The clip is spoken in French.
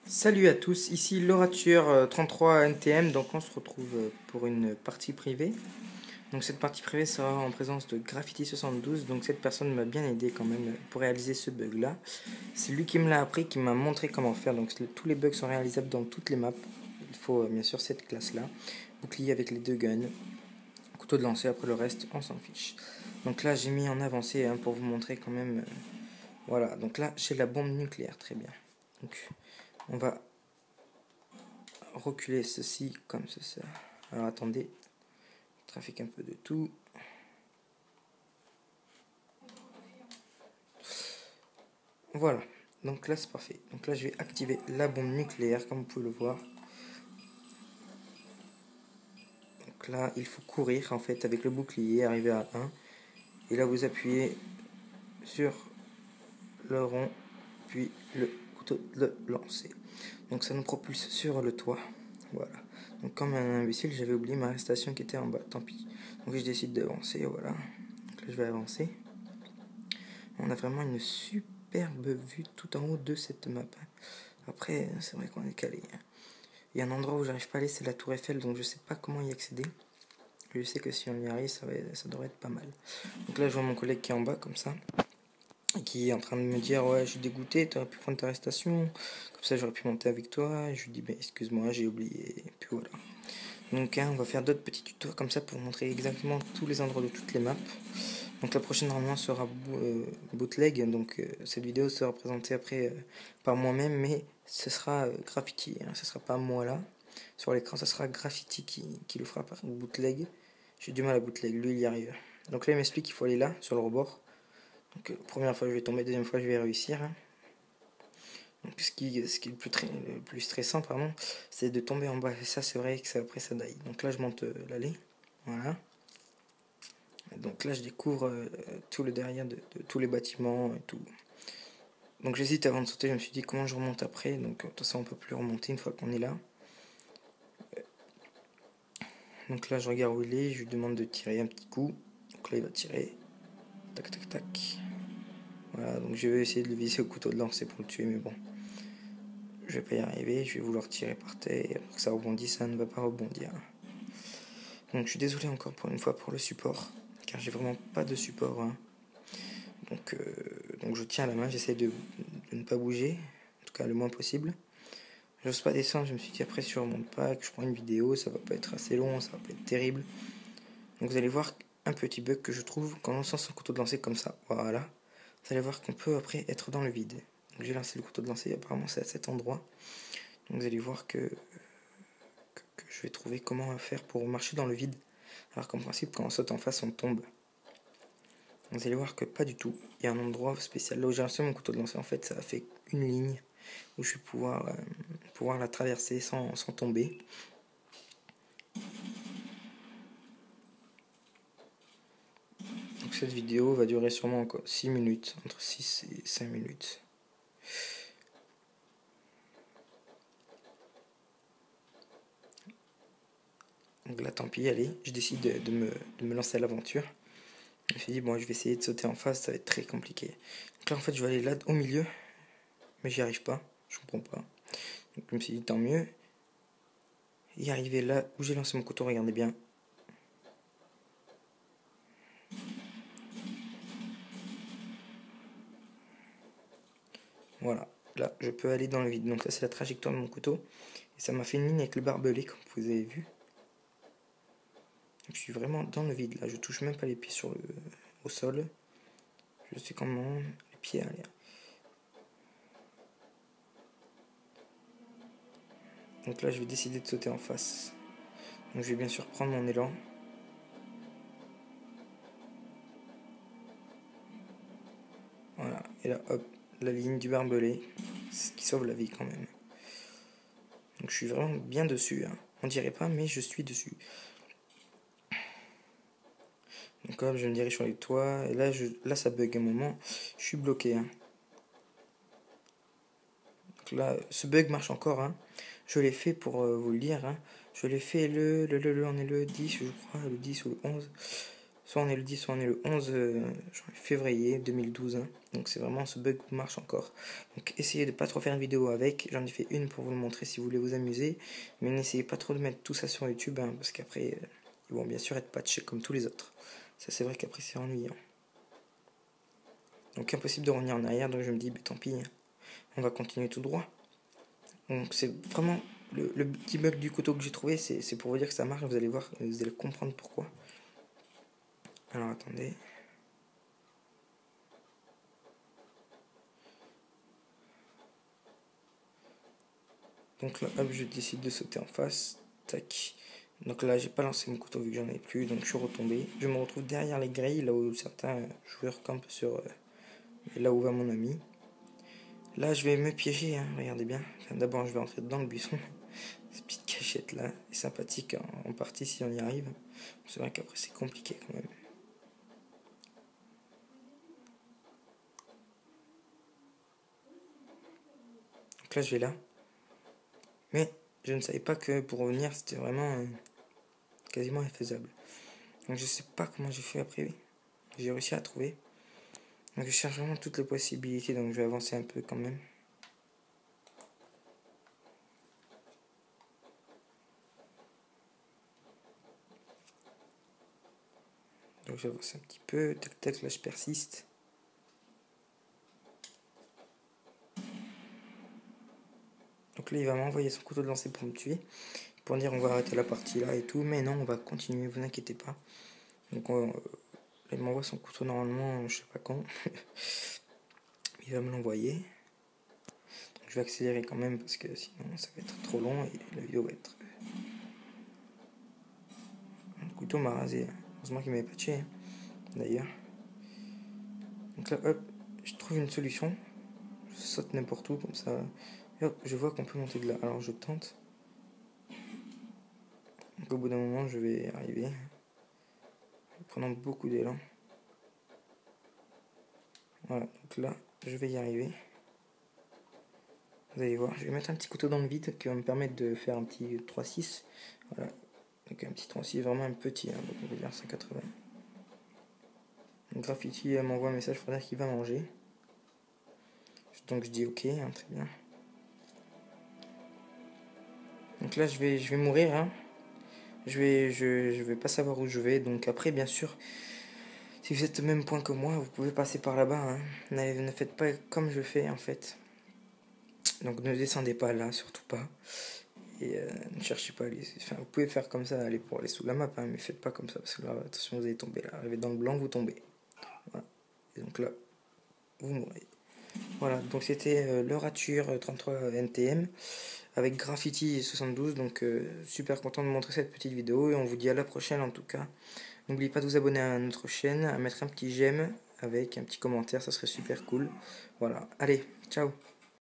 Salut à tous, ici Lorature 33 NTM, donc on se retrouve pour une partie privée. Donc cette partie privée sera en présence de Graffiti72, donc cette personne m'a bien aidé quand même pour réaliser ce bug là. C'est lui qui me l'a appris, qui m'a montré comment faire, donc tous les bugs sont réalisables dans toutes les maps. Il faut bien sûr cette classe là, bouclier avec les deux guns, couteau de lancer, après le reste on s'en fiche. Donc là j'ai mis en avancée pour vous montrer quand même, voilà, donc là j'ai la bombe nucléaire, très bien. Donc on va reculer ceci comme ça. Alors attendez, trafic un peu de tout. Voilà, donc là c'est parfait. Donc là je vais activer la bombe nucléaire comme vous pouvez le voir. Donc là il faut courir en fait avec le bouclier, arriver à 1. Et là vous appuyez sur le rond, puis le couteau de lancer. Donc ça nous propulse sur le toit. Voilà. Donc comme un imbécile, j'avais oublié ma arrestation qui était en bas, tant pis. Donc je décide d'avancer, voilà. Donc là je vais avancer. On a vraiment une superbe vue tout en haut de cette map. Après, c'est vrai qu'on est calé. Il y a un endroit où j'arrive pas à aller, c'est la tour Eiffel, donc je sais pas comment y accéder. Je sais que si on y arrive, ça devrait être pas mal. Donc là, je vois mon collègue qui est en bas, comme ça, qui est en train de me dire, ouais, je suis dégoûté, t'aurais pu prendre ta arrestation, comme ça j'aurais pu monter avec toi. Et je lui dis, ben excuse-moi, j'ai oublié. Et puis voilà. Donc on va faire d'autres petits tutos comme ça pour montrer exactement tous les endroits de toutes les maps. Donc la prochaine normalement sera bootleg, donc cette vidéo sera présentée après par moi-même, mais ce sera Graffiti, hein, ce sera pas moi là. Sur l'écran, ce sera Graffiti qui le fera par bootleg. J'ai du mal à bootleg, lui il y arrive. Donc là il m'explique qu'il faut aller là, sur le rebord. Donc première fois je vais tomber, deuxième fois je vais réussir. Hein. Donc ce qui est le plus stressant, pardon, c'est de tomber en bas. Et ça c'est vrai que ça, après ça die. Donc là je monte l'allée, voilà. Donc là, je découvre tout le derrière de tous les bâtiments et tout. Donc j'hésite avant de sauter, je me suis dit comment je remonte après. Donc de toute façon, on peut plus remonter une fois qu'on est là. Donc là, je regarde où il est, je lui demande de tirer un petit coup. Donc là, il va tirer. Tac, tac, tac. Voilà, donc je vais essayer de le viser au couteau de lancer pour le tuer, mais bon. Je vais pas y arriver, je vais vouloir tirer par terre. Et après que ça rebondit, ça ne va pas rebondir. Donc je suis désolé encore pour une fois pour le support. Car j'ai vraiment pas de support. Hein. Donc je tiens à la main, j'essaie de ne pas bouger, en tout cas le moins possible. J'ose pas descendre, je me suis dit après sur mon pack, je prends une vidéo, ça va pas être assez long, ça va pas être terrible. Donc vous allez voir un petit bug que je trouve quand on lance son couteau de lancer comme ça, voilà. Vous allez voir qu'on peut après être dans le vide. Donc j'ai lancé le couteau de lancer, apparemment c'est à cet endroit. Donc vous allez voir que je vais trouver comment faire pour marcher dans le vide. Alors qu'en principe quand on saute en face on tombe. Vous allez voir que pas du tout. Il y a un endroit spécial. Là où j'ai lancé mon couteau de lancer, en fait, ça a fait une ligne où je vais pouvoir la traverser sans tomber. Donc cette vidéo va durer sûrement encore 6 minutes, entre 6 et 5 minutes. Donc là, tant pis, allez, je décide de me lancer à l'aventure. Je me suis dit, bon, je vais essayer de sauter en face, ça va être très compliqué. Donc là, en fait, je vais aller là, au milieu, mais j'y arrive pas, je comprends pas. Donc je me suis dit, tant mieux. Y arriver là où j'ai lancé mon couteau, regardez bien. Voilà, là, je peux aller dans le vide. Donc là, c'est la trajectoire de mon couteau. Et ça m'a fait une ligne avec le barbelé, comme vous avez vu. Je suis vraiment dans le vide, là. Je touche même pas les pieds au sol. Je sais comment les pieds à l'air. Donc là, je vais décider de sauter en face. Donc je vais bien sûr prendre mon élan. Voilà, et là, hop, la ligne du barbelé. Ce qui sauve la vie quand même. Donc je suis vraiment bien dessus. Hein. On dirait pas, mais je suis dessus. Donc hop, je me dirige sur les toits. Et là ça bug un moment. Je suis bloqué. Hein. Donc là, ce bug marche encore. Hein. Je l'ai fait pour vous le dire. Hein. Je l'ai fait on est le 10, je crois, le 10 ou le 11. soit on est le 10, soit on est le 11 février 2012. Hein. Donc c'est vraiment ce bug qui marche encore. Donc essayez de pas trop faire une vidéo avec. J'en ai fait une pour vous le montrer si vous voulez vous amuser. Mais n'essayez pas trop de mettre tout ça sur YouTube. Hein, parce qu'après, ils vont bien sûr être patchés comme tous les autres. Ça c'est vrai qu'après c'est ennuyant. Donc impossible de revenir en arrière. Donc je me dis, bah, tant pis. Hein. On va continuer tout droit. Donc c'est vraiment le petit bug du couteau que j'ai trouvé. C'est pour vous dire que ça marche. Vous allez voir, vous allez comprendre pourquoi. Alors attendez. Donc là, hop, je décide de sauter en face. Tac. Donc là, j'ai pas lancé mon couteau vu que j'en avais plus. Donc je suis retombé. Je me retrouve derrière les grilles, là où certains joueurs campent sur là où va mon ami. Là, je vais me piéger, hein, regardez bien. Enfin, d'abord, je vais entrer dans le buisson. Cette petite cachette là est sympathique en partie si on y arrive. C'est vrai qu'après, c'est compliqué quand même. Donc là, je vais là. Mais je ne savais pas que pour revenir, c'était vraiment quasiment infaisable. Donc je sais pas comment j'ai fait après. J'ai réussi à trouver. Donc je cherche vraiment toutes les possibilités. Donc je vais avancer un peu quand même. Donc j'avance un petit peu. Tac tac, là je persiste. Donc là il va m'envoyer son couteau de lancer pour me tuer. Pour dire on va arrêter la partie là et tout. Mais non, on va continuer, vous inquiétez pas. Donc il m'envoie son couteau normalement, je sais pas quand. Il va me l'envoyer. Donc je vais accélérer quand même parce que sinon ça va être trop long et la vidéo va être... Le couteau m'a rasé. Heureusement qu'il m'avait patché. Hein, d'ailleurs. Donc là, hop, je trouve une solution. Je saute n'importe où comme ça. Et hop, je vois qu'on peut monter de là. Alors je tente. Donc au bout d'un moment, je vais arriver. En prenant beaucoup d'élan. Voilà, donc là, je vais y arriver. Vous allez voir, je vais mettre un petit couteau dans le vide qui va me permettre de faire un petit 3-6. Voilà, donc un petit 3-6, vraiment un petit, hein, donc on va dire 180. Donc Graffiti m'envoie un message pour dire qu'il va manger. Donc je dis ok, hein, très bien. Donc là je vais mourir, hein. Je vais pas savoir où je vais, donc après bien sûr, si vous êtes au même point que moi, vous pouvez passer par là-bas, hein. Ne faites pas comme je fais en fait. Donc ne descendez pas là, surtout pas. Et ne cherchez pas à aller... Enfin, vous pouvez faire comme ça, aller pour aller sous la map, hein, mais faites pas comme ça, parce que là, attention, vous allez tomber là. Arrivez dans le blanc, vous tombez. Voilà. Et donc là, vous mourrez. Voilà, donc c'était le Rature 33 NTM avec Graffiti 72. Donc super content de montrer cette petite vidéo et on vous dit à la prochaine en tout cas. N'oubliez pas de vous abonner à notre chaîne, à mettre un petit j'aime avec un petit commentaire, ça serait super cool. Voilà, allez, ciao.